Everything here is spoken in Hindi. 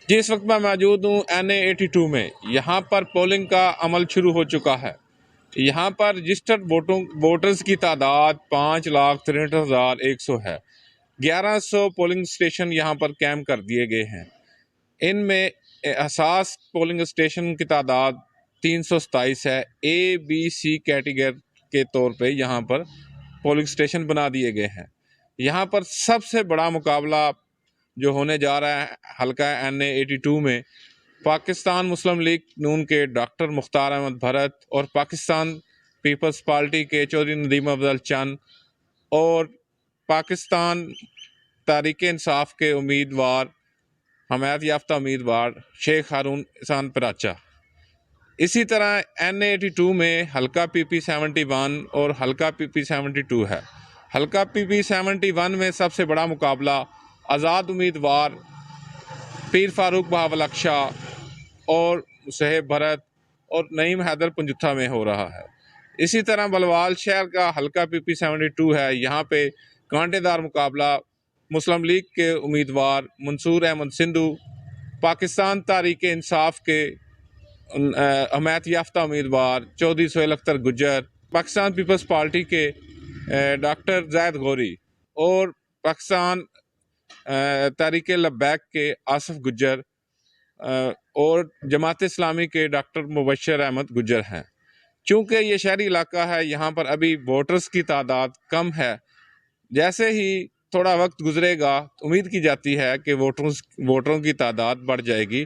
जी, इस वक्त मैं मौजूद हूँ NA82 में। यहाँ पर पोलिंग का अमल शुरू हो चुका है। यहाँ पर रजिस्टर्ड वोटर्स की तादाद 5,63,100 है। 1100 पोलिंग स्टेशन यहाँ पर कैंप कर दिए गए हैं। इनमें हसास पोलिंग स्टेशन की तादाद 327 है। ABC कैटेगरी के तौर पे यहाँ पर पोलिंग स्टेशन बना दिए गए हैं। यहाँ पर सबसे बड़ा मुकाबला जो होने जा रहा है हल्का NA82 में, पाकिस्तान मुस्लिम लीग नून के डॉक्टर मुख्तार अहमद भरत और पाकिस्तान पीपल्स पार्टी के चौधरी नदीम अफजल चंद और पाकिस्तान तहरीक इंसाफ के उम्मीदवार हमायत याफ्ता उम्मीदवार शेख हारून एहसान पराचा। इसी तरह NA82 में हल्का PP71 और हल्का PP72 है। हल्का PP71 में सबसे बड़ा मुकाबला आज़ाद उम्मीदवार पीर फारूक बहावल शाह और मुसहब भरत और नईम हैदर पंजुत्था में हो रहा है। इसी तरह बलवाल शहर का हल्का PP72 है। यहाँ पे कांटेदार मुकाबला मुस्लिम लीग के उम्मीदवार मंसूर अहमद सिंधु, पाकिस्तान तहरीक इंसाफ के हमायत याफ्ता उम्मीदवार चौधरी सोहेल अख्तर गुज्जर, पाकिस्तान पीपल्स पार्टी के डॉक्टर जैद गौरी और पाकिस्तान तहरीक लब्बैक के आसिफ गुज्जर और जमात इस्लामी के डॉक्टर मुबशर अहमद गुज्जर हैं। चूँकि ये शहरी इलाका है, यहाँ पर अभी वोटर्स की तादाद कम है। जैसे ही थोड़ा वक्त गुजरेगा उम्मीद की जाती है कि वोटरों की तादाद बढ़ जाएगी